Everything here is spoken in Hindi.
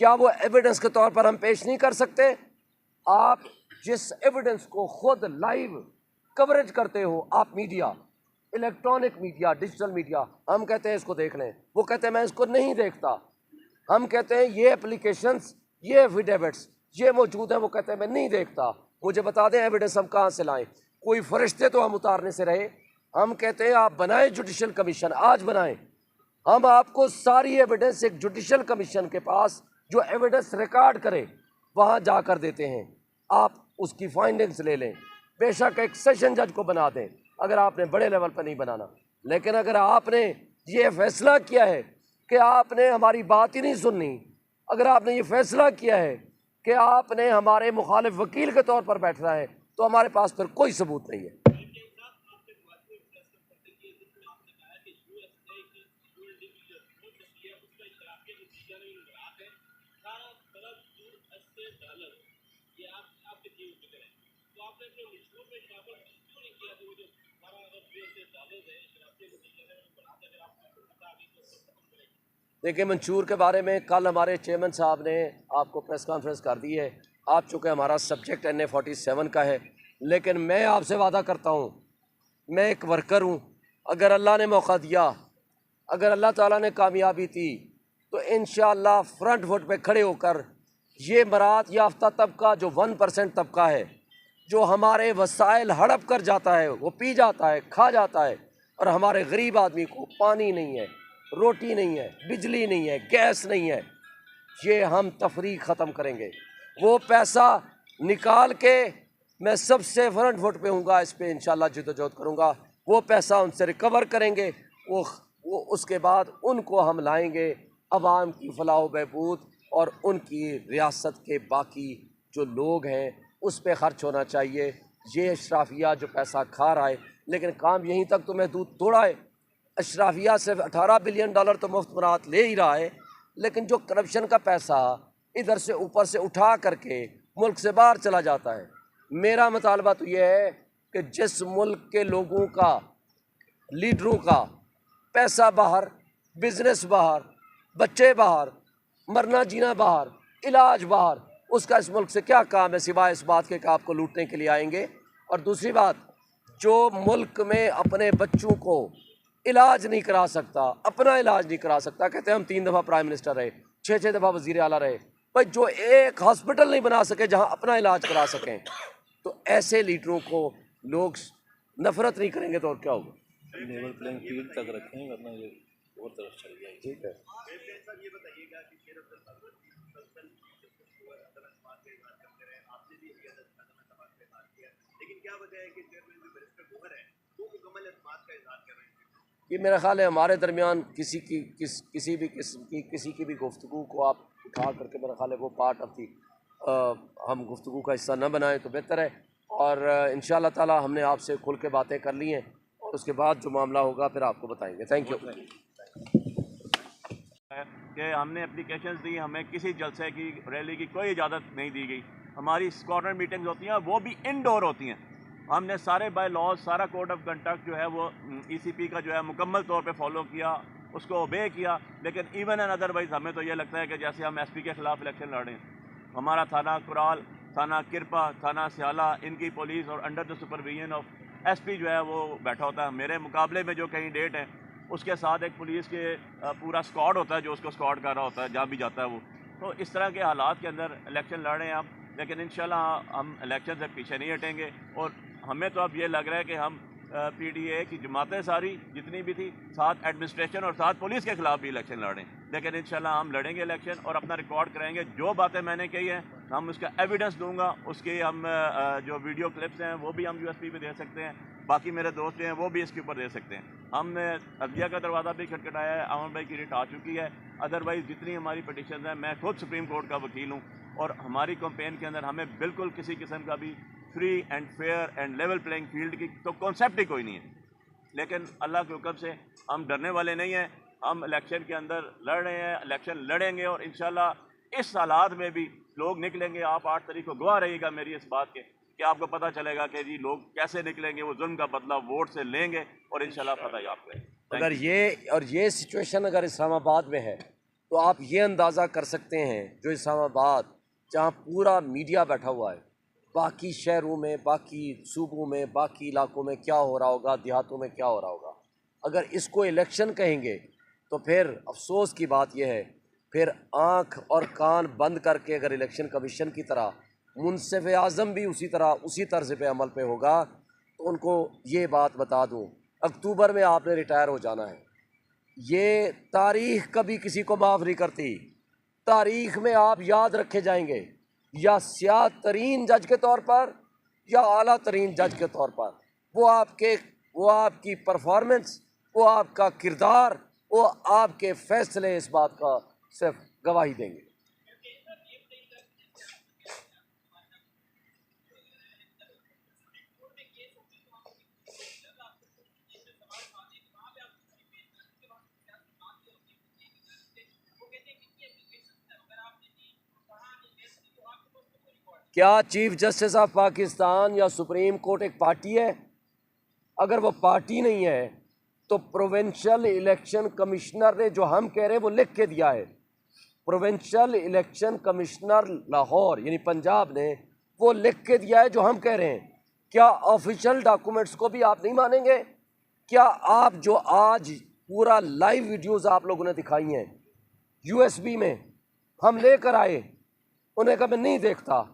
क्या वो एविडेंस के तौर पर हम पेश नहीं कर सकते? आप जिस एविडेंस को खुद लाइव कवरेज करते हो, आप media, electronic media, digital media, हम कहते हैं इसको देख लें, वो कहते हैं मैं इसको नहीं देखता। हम कहते हैं ये एप्लीकेशंस, ये एफिडेविट्स ये मौजूद है, वो कहते हैं मैं नहीं देखता, मुझे बता दें एविडेंस हम कहाँ से लाएं। कोई फरिश्ते तो हम उतारने से रहे। हम कहते हैं आप बनाएं जुडिशल कमीशन, आज बनाएं, हम आपको सारी एविडेंस एक जुडिशल कमीशन के पास जो एविडेंस रिकॉर्ड करे वहाँ जाकर देते हैं, आप उसकी फाइंडिंग्स ले लें। बेशक एक सेशन जज को बना दें अगर आपने बड़े लेवल पर नहीं बनाना, लेकिन अगर आपने ये फैसला किया है कि आपने हमारी बात ही नहीं सुननी, अगर आपने ये फैसला किया है कि आपने हमारे मुखालिफ वकील के तौर पर बैठना है, तो हमारे पास फिर कोई सबूत नहीं है। देखिए, मंशूर के बारे में कल हमारे चेयरमैन साहब ने आपको प्रेस कॉन्फ्रेंस कर दी है। आप चूँकि हमारा सब्जेक्ट NA-47 का है, लेकिन मैं आपसे वादा करता हूँ, मैं एक वर्कर हूँ। अगर अल्लाह ने मौका दिया, अगर अल्लाह ताला ने कामयाबी दी, तो इंशाअल्लाह फ्रंट फुट पे खड़े होकर ये मरात याफ्ता तबका जो 1% तबका है, जो हमारे वसाइल हड़प कर जाता है, वो पी जाता है, खा जाता है, और हमारे गरीब आदमी को पानी नहीं है, रोटी नहीं है, बिजली नहीं है, गैस नहीं है, ये हम तफरीक ख़त्म करेंगे। वो पैसा निकाल के मैं सबसे फ्रंट फुट पे हूँगा, इस पे इंशाल्लाह जद्दोजहद करूँगा। वो पैसा उनसे रिकवर करेंगे, वो उसके बाद उनको हम लाएंगे अवाम की फलाह बहबूद, और उनकी रियासत के बाकी जो लोग हैं उस पर ख़र्च होना चाहिए। ये अशराफिया जो पैसा खा रहा है, लेकिन काम यहीं तक तो महदूद थोड़ा है। अशराफिया सिर्फ $18 बिलियन तो मुफ्त मरात ले ही रहा है, लेकिन जो करप्शन का पैसा इधर से ऊपर से उठा करके मुल्क से बाहर चला जाता है। मेरा मुतालबा तो यह है कि जिस मुल्क के लोगों का, लीडरों का पैसा बाहर, बिजनेस बाहर, बच्चे बाहर, मरना जीना बाहर, इलाज बाहर, उसका इस मुल्क से क्या काम है सिवाय इस बात के कि आपको लूटने के लिए आएंगे। और दूसरी बात, जो मुल्क में अपने बच्चों को इलाज नहीं करा सकता, अपना इलाज नहीं करा सकता, कहते हैं हम 3 दफ़ा प्राइम मिनिस्टर रहे, 6 दफ़ा वज़ीर आला रहे, भाई जो एक हॉस्पिटल नहीं बना सके जहां अपना इलाज करा सकें, तो ऐसे लीडरों को लोग नफरत नहीं करेंगे तो और क्या होगा? लेवल प्लेइंग फील्ड तक रखें, वरना ये और तरफ चल जाएगी। ठीक है। ये मेरा ख्याल है हमारे दरमियान किसी भी किस्म की किसी की भी गुफ्तगू को आप उठा करके, मेरा ख्याल है वो पार्ट ऑफ दी हम गुफ्तगू का हिस्सा न बनाएं तो बेहतर है। और इंशाअल्लाह ताला हमने आपसे खुल के बातें कर ली हैं, और उसके बाद जो मामला होगा फिर आपको बताएंगे। Thank you. कि हमने एप्लीकेशंस दी, हमें किसी जलसे की, रैली की कोई इजाज़त नहीं दी गई। हमारी कॉर्नर मीटिंग्स होती हैं, वो भी इनडोर होती हैं। हमने सारे बाय लॉज, सारा कोड ऑफ कंडक्ट जो है वो ECP का जो है मुकम्मल तौर पे फॉलो किया, उसको ओबे किया। लेकिन इवन एंड अदरवाइज़ हमें तो ये लगता है कि जैसे हम SP के ख़िलाफ़ इलेक्शन लड़ें। हमारा थाना कुराल, थाना किरपा, थाना स्याला, इनकी पुलिस और under the supervision of SP जो है वो बैठा होता है। मेरे मुकाबले में जो कैंडिडेट हैं उसके साथ एक पुलिस के पूरा स्क्वाड होता है जो उसको स्क्वाड कर रहा होता है जहाँ भी जाता है वो। तो इस तरह के हालात के अंदर इलेक्शन लड़ रहे हैं हम, लेकिन इंशाल्लाह हम इलेक्शन से पीछे नहीं हटेंगे। और हमें तो अब ये लग रहा है कि हम PDA की जमातें सारी जितनी भी थी, साथ एडमिनिस्ट्रेशन और साथ पुलिस के खिलाफ भी इलेक्शन लड़ें। लेकिन इंशाल्लाह हम लड़ेंगे इलेक्शन और अपना रिकॉर्ड कराएंगे। जो बातें मैंने कही हैं हम उसका एविडेंस दूंगा, उसके हम जो वीडियो क्लिप्स हैं वो भी हम USB पे दे सकते हैं, बाकी मेरे दोस्त जो हैं वो भी इसके ऊपर दे सकते हैं। हमने अदलिया का दरवाज़ा भी खटखटाया है, अमन भाई की रिट आ चुकी है। अदरवाइज़ जितनी हमारी पटिशन है, मैं खुद सुप्रीम कोर्ट का वकील हूँ, और हमारी कैंपेन के अंदर हमें बिल्कुल किसी किस्म का भी free and fair and level playing field की तो कॉन्सेप्ट ही कोई नहीं है। लेकिन अल्लाह के हुक्म से हम डरने वाले नहीं हैं, हम इलेक्शन के अंदर लड़ रहे हैं, इलेक्शन लड़ेंगे, और इंशाल्लाह इस हालात में भी लोग निकलेंगे। आप 8 तारीख को गवाह रहिएगा मेरी इस बात के कि आपको पता चलेगा कि जी लोग कैसे निकलेंगे, वो जुल्म का बदला वोट से लेंगे, और इंशाल्लाह पता ही आपको है। अगर ये सिचुएशन अगर इस्लामाबाद में है, तो आप ये अंदाज़ा कर सकते हैं जो इस्लामाबाद जहाँ पूरा मीडिया बैठा हुआ है, बाकी शहरों में, बाकी सूबों में, बाकी इलाकों में क्या हो रहा होगा, देहातों में क्या हो रहा होगा। अगर इसको इलेक्शन कहेंगे तो फिर अफसोस की बात यह है, फिर आँख और कान बंद करके अगर इलेक्शन कमीशन की तरह मुनसिफ आज़म भी उसी तरह उसी तर्ज पे अमल पे होगा तो उनको ये बात बता दूँ, अक्टूबर में आपने रिटायर हो जाना है। ये तारीख़ कभी किसी को माफ़ नहीं करती। तारीख़ में आप याद रखे जाएंगे या स्याह तरीन जज के तौर पर या आला तरीन जज के तौर पर। वो आपकी परफॉर्मेंस, वो आपका किरदार, वो आपके फ़ैसले इस बात का सिर्फ गवाही देंगे। क्या चीफ जस्टिस ऑफ पाकिस्तान या सुप्रीम कोर्ट एक पार्टी है? अगर वो पार्टी नहीं है तो प्रोविंशियल इलेक्शन कमिश्नर ने जो हम कह रहे हैं वो लिख के दिया है। प्रोविंशियल इलेक्शन कमिश्नर लाहौर यानी पंजाब ने वो लिख के दिया है जो हम कह रहे हैं। क्या ऑफिशियल डॉक्यूमेंट्स को भी आप नहीं मानेंगे? क्या आप जो आज पूरा लाइव वीडियोस आप लोगों ने दिखाई हैं यूएसबी में हम लेकर आए, उन्हें कहा मैं नहीं देखता,